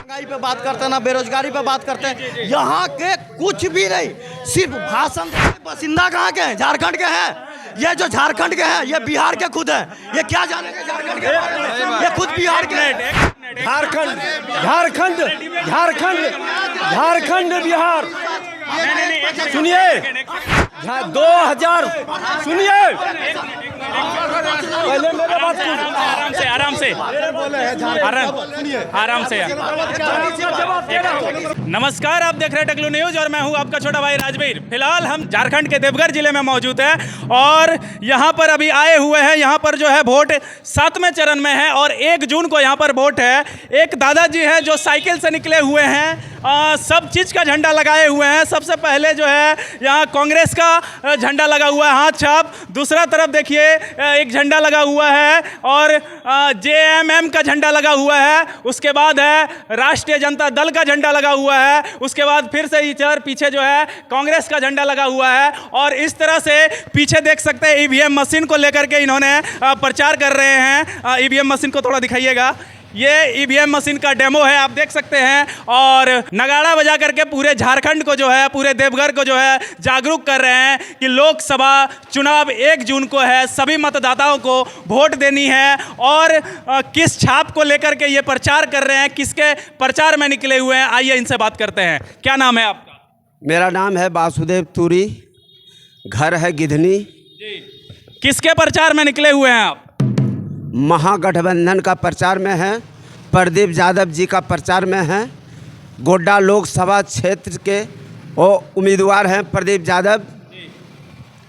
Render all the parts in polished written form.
महंगाई पे बात करते हैं ना बेरोजगारी पे बात करते हैं। यहाँ के कुछ भी नहीं, सिर्फ भाषण। बासिंदा कहाँ के हैं? झारखंड के हैं। ये जो झारखंड के हैं ये बिहार के खुद हैं। ये क्या जानेंगे झारखंड के बारे में? ये खुद बिहार के हैं। झारखंड झारखंड झारखंड झारखंड बिहार। सुनिए 2000 सुनिए पहले मेरे बात आराम से। नमस्कार, आप देख रहे हैं टकलू न्यूज और मैं हूं आपका छोटा भाई राजवीर। फिलहाल हम झारखंड के देवघर जिले में मौजूद हैं और यहां पर अभी आए हुए हैं। यहां पर जो है वोट 7वें चरण में है और 1 जून को यहां पर वोट है। एक दादाजी हैं जो साइकिल से निकले हुए हैं, सब चीज़ का झंडा लगाए हुए हैं। सबसे पहले जो है यहाँ कांग्रेस का झंडा लगा हुआ है, हाथ छाप। दूसरा तरफ देखिए एक झंडा लगा हुआ है और JMM का झंडा लगा हुआ है। उसके बाद है राष्ट्रीय जनता दल का झंडा लगा हुआ है। उसके बाद फिर से इधर पीछे जो है कांग्रेस का झंडा लगा हुआ है। और इस तरह से पीछे देख सकते हैं EVM मशीन को लेकर के इन्होंने प्रचार कर रहे हैं। EVM मशीन को थोड़ा दिखाइएगा। ये EVM मशीन का डेमो है, आप देख सकते हैं। और नगाड़ा बजा करके पूरे झारखंड को जो है, पूरे देवघर को जो है जागरूक कर रहे हैं कि लोकसभा चुनाव 1 जून को है। सभी मतदाताओं को वोट देनी है और किस छाप को लेकर के ये प्रचार कर रहे हैं, किसके प्रचार में निकले हुए हैं, आइए इनसे बात करते हैं। क्या नाम है आपका? मेरा नाम है वासुदेव तुरी, घर है गिधनी। किसके प्रचार में निकले हुए हैं आप? महागठबंधन का प्रचार में है, प्रदीप यादव जी का प्रचार में है। गोड्डा लोकसभा क्षेत्र के वो उम्मीदवार हैं प्रदीप यादव।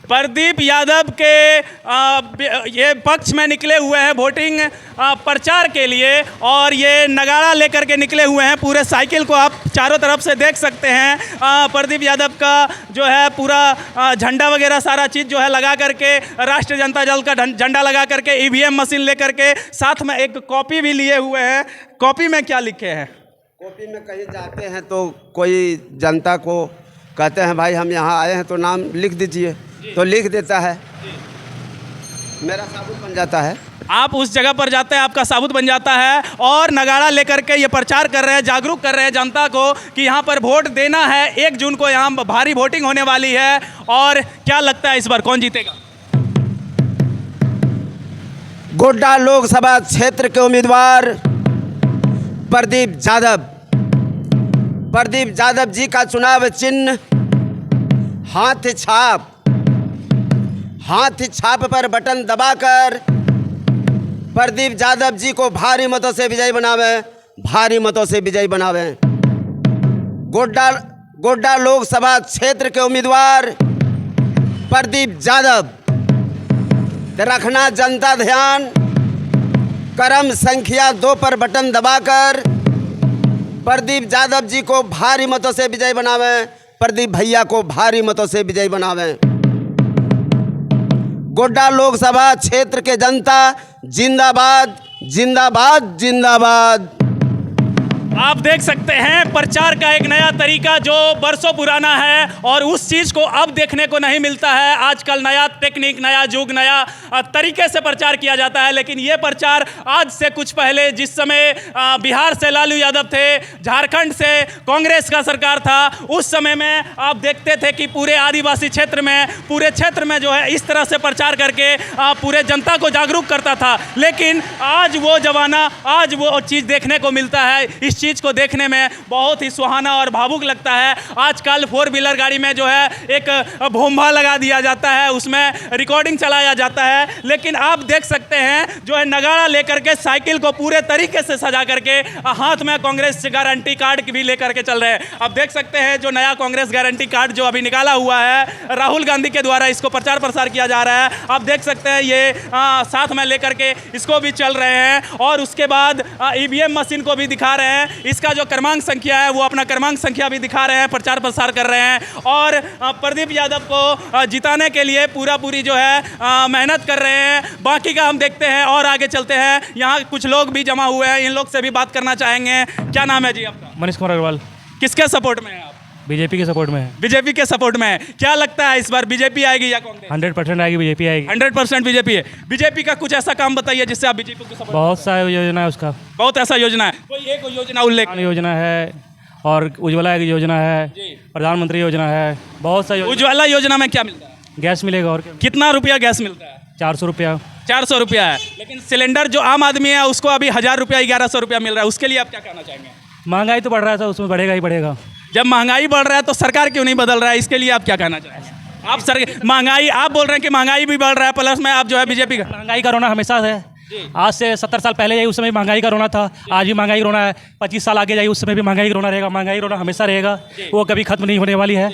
प्रदीप यादव के ये पक्ष में निकले हुए हैं वोटिंग प्रचार के लिए और ये नगाड़ा लेकर के निकले हुए हैं। पूरे साइकिल को आप चारों तरफ से देख सकते हैं। प्रदीप यादव का जो है पूरा झंडा वगैरह सारा चीज़ जो है लगा करके, राष्ट्रीय जनता दल का झंडा लगा करके, EVM मशीन लेकर के, साथ में एक कॉपी भी लिए हुए हैं। कॉपी में क्या लिखे हैं? कॉपी में कहीं जाते हैं तो कोई जनता को कहते हैं भाई हम यहाँ आए हैं तो नाम लिख दीजिए, तो लिख देता है, मेरा साबुत बन जाता है। आप उस जगह पर जाते हैं, आपका साबुत बन जाता है और नगाड़ा लेकर के ये प्रचार कर रहे हैं, जागरूक कर रहे हैं जनता को कि यहाँ पर वोट देना है। 1 जून को यहाँ भारी वोटिंग होने वाली है। और क्या लगता है इस बार कौन जीतेगा? गोड्डा लोकसभा क्षेत्र के उम्मीदवार प्रदीप यादव। प्रदीप यादव जी का चुनाव चिन्ह हाथ छाप। हाथ छाप पर बटन दबाकर प्रदीप यादव जी को भारी मतों से विजयी बनावे, भारी मतों से विजयी बनावे। गोड्डा लोकसभा क्षेत्र के उम्मीदवार प्रदीप यादव। रखना जनता ध्यान, क्रम संख्या 2 पर बटन दबाकर प्रदीप यादव जी को भारी मतों से विजयी बनावे, प्रदीप भैया को भारी मतों से विजयी बनावे। गोड्डा लोकसभा क्षेत्र के जनता जिंदाबाद जिंदाबाद जिंदाबाद। आप देख सकते हैं प्रचार का एक नया तरीका जो बरसों पुराना है और उस चीज़ को अब देखने को नहीं मिलता है। आजकल नया टेक्निक, नया युग, नया तरीके से प्रचार किया जाता है। लेकिन ये प्रचार आज से कुछ पहले, जिस समय बिहार से लालू यादव थे, झारखंड से कांग्रेस का सरकार था, उस समय में आप देखते थे कि पूरे आदिवासी क्षेत्र में, पूरे क्षेत्र में जो है इस तरह से प्रचार करके पूरे जनता को जागरूक करता था। लेकिन आज वो जमाना, आज वो चीज़ देखने को मिलता है। इस चीज़ को देखने में बहुत ही सुहाना और भावुक लगता है। आजकल 4 व्हीलर गाड़ी में जो है एक भोंभा लगा दिया जाता है, उसमें रिकॉर्डिंग चलाया जाता है। लेकिन आप देख सकते हैं जो है नगाड़ा लेकर के साइकिल को पूरे तरीके से सजा करके हाथ में कांग्रेस गारंटी कार्ड भी लेकर के चल रहे हैं। आप देख सकते हैं जो नया कांग्रेस गारंटी कार्ड जो अभी निकाला हुआ है, राहुल गांधी के द्वारा इसको प्रचार प्रसार किया जा रहा है। आप देख सकते हैं ये साथ में लेकर के इसको भी चल रहे हैं और उसके बाद EVM मशीन को भी दिखा रहे हैं। इसका जो क्रमांक संख्या है वो अपना क्रमांक संख्या भी दिखा रहे हैं, प्रचार प्रसार कर रहे हैं और प्रदीप यादव को जिताने के लिए पूरी जो है मेहनत कर रहे हैं। बाकी का हम देखते हैं और आगे चलते हैं। यहाँ कुछ लोग भी जमा हुए हैं, इन लोग से भी बात करना चाहेंगे। क्या नाम है जी आपका? मनीष कुमार अग्रवाल। किसके सपोर्ट में हैं आप? बीजेपी के सपोर्ट में है। बीजेपी के सपोर्ट में है। क्या लगता है इस बार बीजेपी आएगी या कांग्रेस? 100% आएगी, बीजेपी आएगी। 100% बीजेपी है। बीजेपी का कुछ ऐसा काम बताइए जिससे आप बीजेपी को सपोर्ट। बहुत सारी योजना है उसका। बहुत ऐसा योजना है, कोई एक योजना उल्लेख। किसान योजना है और उज्ज्वला योजना है, प्रधानमंत्री योजना है, बहुत सारी। उज्ज्वला योजना में क्या मिलता है? गैस मिलेगा और क्या? कितना रुपया गैस मिलता है? 400 रुपया। 400 रुपया है, लेकिन सिलेंडर जो आम आदमी है उसको अभी 1000 रुपया 1100 रुपया मिल रहा है। उसके लिए आप क्या कहना चाहेंगे? महंगाई तो बढ़ रहा है, तो उसमें बढ़ेगा ही बढ़ेगा। जब महंगाई बढ़ रहा है तो सरकार क्यों नहीं बदल रहा है? इसके लिए आप क्या कहना चाहेंगे? आप सर महंगाई, आप बोल रहे हैं कि महंगाई भी बढ़ रहा है, प्लस में आप जो है बीजेपी का। महंगाई का रोना हमेशा है। आज से 70 साल पहले जाइए उस समय महंगाई का रोना था, आज भी महंगाई रोना है। 25 साल आगे जाइए उस समय भी महंगाई का रोना रहेगा। महंगाई रोना हमेशा रहेगा, वो कभी खत्म नहीं होने वाली है।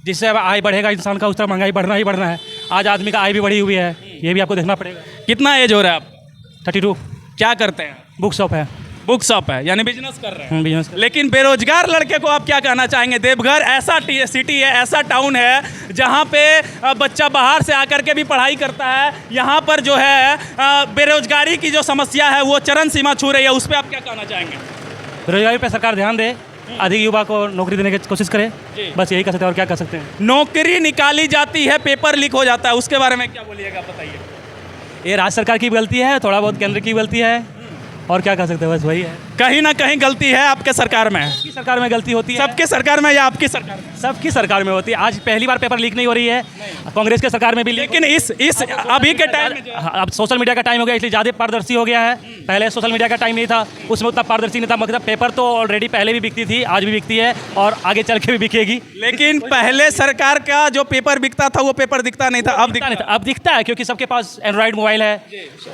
जिससे अब आय बढ़ेगा इंसान का, उस तरह महंगाई बढ़ना ही बढ़ना है। आज आदमी का आय भी बढ़ी हुई है, ये भी आपको देखना पड़ेगा। कितना एज हो रहा है आप? 32। क्या करते हैं? बुक शॉप है। बुक शॉप है, यानी बिजनेस कर रहे हैं। बिजनेस। लेकिन बेरोजगार लड़के को आप क्या कहना चाहेंगे? देवघर ऐसा सिटी है, ऐसा टाउन है जहाँ पे बच्चा बाहर से आकर के भी पढ़ाई करता है। यहाँ पर जो है बेरोजगारी की जो समस्या है वो चरम सीमा छू रही है, उस पर आप क्या कहना चाहेंगे? बेरोजगारी पे सरकार ध्यान दे, अधिक युवा को नौकरी देने की कोशिश करे, बस यही कर सकते हैं और क्या कर सकते हैं। नौकरी निकाली जाती है, पेपर लीक हो जाता है, उसके बारे में क्या बोलिएगा, बताइए। ये राज्य सरकार की गलती है, थोड़ा बहुत केंद्र की गलती है, और क्या कर सकते हैं, बस वही है। कहीं ना कहीं गलती है आपके सरकार में। सबकी सरकार में गलती होती है। सबके सरकार में या आपकी सरकार में? सबकी सरकार में होती है। आज पहली बार पेपर लीक नहीं हो रही है, कांग्रेस के सरकार में भी लीक। लेकिन इस अभी के टाइम में अब सोशल मीडिया का टाइम हो गया, इसलिए ज़्यादा पारदर्शी हो गया है। पहले सोशल मीडिया का टाइम नहीं था, उसमें उतना पारदर्शी नहीं था। मतलब पेपर तो ऑलरेडी पहले भी बिकती थी, आज भी बिकती है और आगे चल के भी बिकेगी। लेकिन पहले सरकार का जो पेपर बिकता था वो पेपर दिखता नहीं था, अब दिखता नहीं था। अब दिखता है क्योंकि सबके पास एंड्रॉइड मोबाइल है,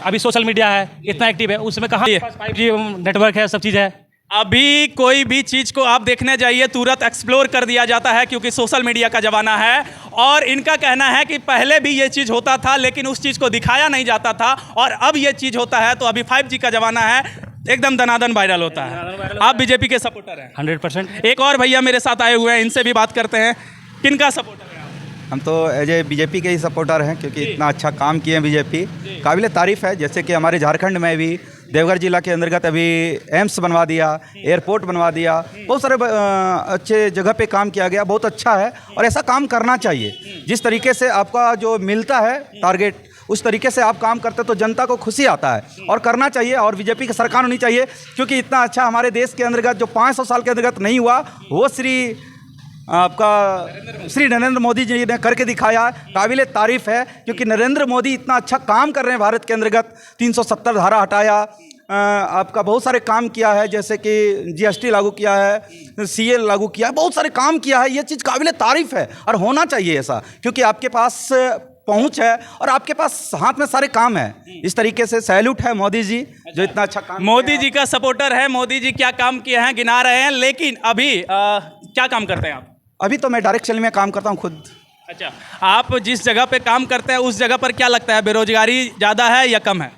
अभी सोशल मीडिया है, इतना एक्टिव है। उसमें कहाँ 5G नेटवर्क है, सब चीज़ है। अभी कोई भी चीज़ को आप देखने जाइए तुरंत एक्सप्लोर कर दिया जाता है, क्योंकि सोशल मीडिया का ज़माना है। और इनका कहना है कि पहले भी ये चीज़ होता था लेकिन उस चीज़ को दिखाया नहीं जाता था, और अब ये चीज़ होता है। तो अभी 5G का ज़माना है, एकदम दनादन वायरल होता है। आप बीजेपी के सपोर्टर हैं? 100%। एक और भैया मेरे साथ आए हुए हैं, इनसे भी बात करते हैं। किनका सपोर्टर है आप? हम तो एज ए बीजेपी के ही सपोर्टर हैं, क्योंकि इतना अच्छा काम किए हैं बीजेपी, काबिल तारीफ़ है। जैसे कि हमारे झारखंड में भी देवघर जिला के अंतर्गत अभी एम्स बनवा दिया, एयरपोर्ट बनवा दिया, बहुत सारे अच्छे जगह पे काम किया गया, बहुत अच्छा है। और ऐसा काम करना चाहिए। जिस तरीके से आपका जो मिलता है टारगेट, उस तरीके से आप काम करते तो जनता को खुशी आता है और करना चाहिए। और बीजेपी की सरकार होनी चाहिए, क्योंकि इतना अच्छा हमारे देश के अंतर्गत जो 500 साल के अंतर्गत नहीं हुआ, वो श्री नरेंद्र मोदी जी ने करके दिखाया। काबिल तारीफ़ है, क्योंकि नरेंद्र मोदी इतना अच्छा काम कर रहे हैं भारत के अंतर्गत। 370 धारा हटाया, आपका बहुत सारे काम किया है, जैसे कि GST लागू किया है, CA लागू किया है, बहुत सारे काम किया है। ये चीज़ काबिल तारीफ़ है और होना चाहिए ऐसा, क्योंकि आपके पास पहुंच है और आपके पास हाथ में सारे काम है। इस तरीके से सैल्यूट है मोदी जी, जो इतना अच्छा काम। मोदी जी का सपोर्टर है, मोदी जी क्या काम किए हैं गिना रहे हैं। लेकिन अभी क्या काम करते हैं आप? अभी तो मैं डायरेक्ट सेल में काम करता हूँ खुद। अच्छा, आप जिस जगह पे काम करते हैं उस जगह पर क्या लगता है, बेरोजगारी ज़्यादा है या कम है?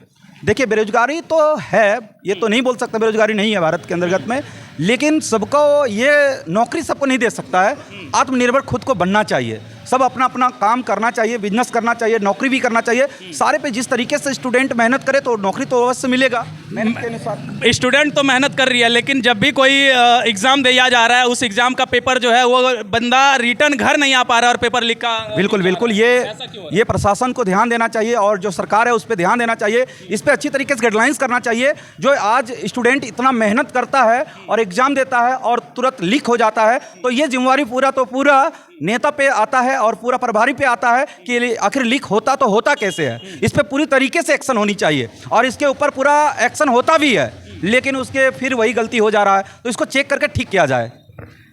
देखिए, बेरोजगारी तो है, ये तो नहीं बोल सकता बेरोजगारी नहीं है भारत के अंतर्गत में, लेकिन सबको ये नौकरी सबको नहीं दे सकता है। आत्मनिर्भर खुद को बनना चाहिए, सब अपना अपना काम करना चाहिए, बिजनेस करना चाहिए, नौकरी भी करना चाहिए। सारे पे जिस तरीके से स्टूडेंट मेहनत करे तो नौकरी तो अवश्य मिलेगा मेहनत के अनुसार। स्टूडेंट तो मेहनत कर रही है, लेकिन जब भी कोई एग्ज़ाम दिया जा रहा है, उस एग्ज़ाम का पेपर जो है वो बंदा रिटर्न घर नहीं आ पा रहा है और पेपर लिखा। बिल्कुल बिल्कुल, ये प्रशासन को ध्यान देना चाहिए और जो सरकार है उस पर ध्यान देना चाहिए। इस पर अच्छी तरीके से गाइडलाइंस करना चाहिए। जो आज स्टूडेंट इतना मेहनत करता है और एग्ज़ाम देता है और तुरंत लीक हो जाता है, तो ये जिम्मेवारी पूरा नेता पे आता है और पूरा प्रभारी पे आता है कि आखिर लीक होता तो होता कैसे है। इस पे पूरी तरीके से एक्शन होनी चाहिए और इसके ऊपर पूरा एक्शन होता भी है, लेकिन उसके फिर वही गलती हो जा रहा है, तो इसको चेक करके ठीक किया जाए।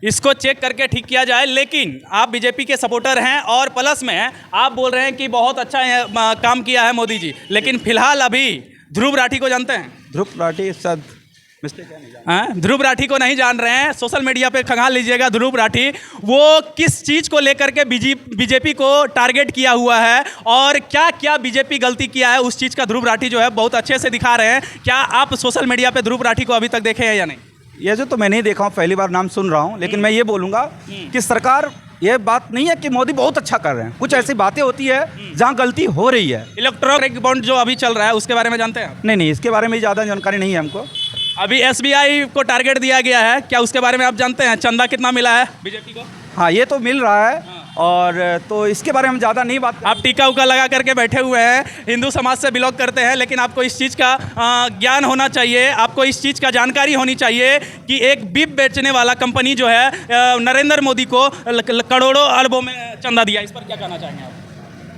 इसको चेक करके ठीक किया जाए। लेकिन आप बीजेपी के सपोर्टर हैं और प्लस में आप बोल रहे हैं कि बहुत अच्छा काम किया है मोदी जी, लेकिन फिलहाल अभी ध्रुव राठी को जानते हैं? ध्रुव राठी शायद ध्रुव राठी को नहीं जान रहे हैं, सोशल मीडिया पे खंगाल लीजिएगा। ध्रुव राठी वो किस चीज़ को लेकर के बीजेपी को टारगेट किया हुआ है और क्या क्या बीजेपी गलती किया है, उस चीज़ का ध्रुव राठी जो है बहुत अच्छे से दिखा रहे हैं। क्या आप सोशल मीडिया पे ध्रुव राठी को अभी तक देखे हैं या नहीं? ये जो तो मैं नहीं देखा हूँ, पहली बार नाम सुन रहा हूँ, लेकिन मैं ये बोलूँगा कि सरकार, ये बात नहीं है कि मोदी बहुत अच्छा कर रहे हैं, कुछ ऐसी बातें होती है जहाँ गलती हो रही है। इलेक्ट्रॉनिक बॉन्ड जो अभी चल रहा है उसके बारे में जानते हैं आप? नहीं, इसके बारे में ज़्यादा जानकारी नहीं है हमको। अभी एसबीआई को टारगेट दिया गया है, क्या उसके बारे में आप जानते हैं? चंदा कितना मिला है बीजेपी को? हाँ, ये तो मिल रहा है और तो इसके बारे में हम ज़्यादा नहीं बात। आप टीका उका लगा करके बैठे हुए हैं, हिंदू समाज से बिलोंग करते हैं, लेकिन आपको इस चीज़ का ज्ञान होना चाहिए, आपको इस चीज़ का जानकारी होनी चाहिए कि एक बीप बेचने वाला कंपनी जो है नरेंद्र मोदी को करोड़ों अरबों में चंदा दिया। इस पर क्या कहना चाहेंगे आप?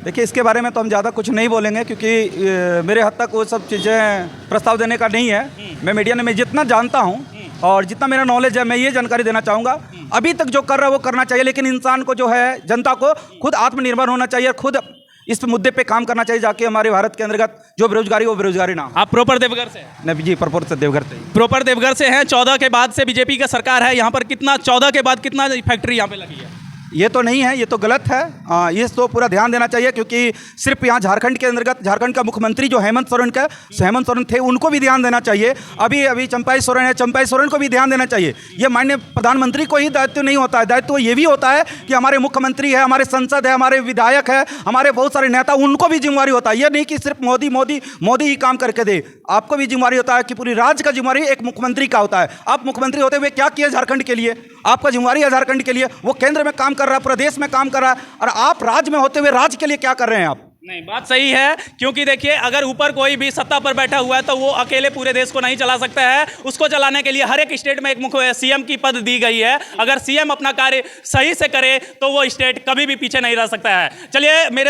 देखिए, इसके बारे में तो हम ज़्यादा कुछ नहीं बोलेंगे क्योंकि मेरे हद तक वो सब चीज़ें प्रस्ताव देने का नहीं है। मैं मीडिया में जितना जानता हूँ और जितना मेरा नॉलेज है, मैं ये जानकारी देना चाहूँगा, अभी तक जो कर रहा है वो करना चाहिए, लेकिन इंसान को जो है, जनता को खुद आत्मनिर्भर होना चाहिए, खुद इस मुद्दे पे काम करना चाहिए, जाके हमारे भारत के अंतर्गत जो बेरोजगारी वो बेरोजगारी ना हो। आप प्रॉपर देवघर से हैं? नहीं जी, प्रॉपर से देवघर से। प्रॉपर देवघर से हैं। 14 के बाद से बीजेपी का सरकार है यहाँ पर, कितना 14 के बाद कितना फैक्ट्री यहाँ पे लगी है? ये तो नहीं है, ये तो गलत है। ये तो पूरा ध्यान देना चाहिए क्योंकि सिर्फ यहाँ झारखंड के अंतर्गत झारखंड का मुख्यमंत्री जो हेमंत सोरेन थे, उनको भी ध्यान देना चाहिए। अभी चंपाई सोरेन है, चंपाई सोरेन को भी ध्यान देना चाहिए। ये माननीय प्रधानमंत्री को ही दायित्व नहीं होता है, दायित्व ये भी होता है कि हमारे मुख्यमंत्री है, हमारे संसद है, हमारे विधायक है, हमारे बहुत सारे नेता, उनको भी जिम्मेवारी होता है। ये नहीं कि सिर्फ मोदी ही काम करके दे, आपको भी जिम्मेवारी होता है कि पूरी राज्य का जिम्मेवारी एक मुख्यमंत्री का होता है। आप मुख्यमंत्री होते हुए क्या किए झारखंड के लिए? आपका जिम्मेवारी है झारखंड के लिए, वो केंद्र में काम कर रहा है, प्रदेश में काम कर रहा है, और आप राज्य में होते हुए राज्य के लिए क्या कर रहे हैं आप? नहीं, बात सही है, क्योंकि देखिए अगर ऊपर कोई भी सत्ता पर बैठा हुआ है तो वो अकेले पूरे देश को नहीं चला सकता है। उसको चलाने के लिए हर एक स्टेट में एक मुख्य सीएम की पद दी गई है। अगर सीएम अपना कार्य सही से करे तो वो स्टेट कभी भी पीछे नहीं रह सकता है। चलिए मेरे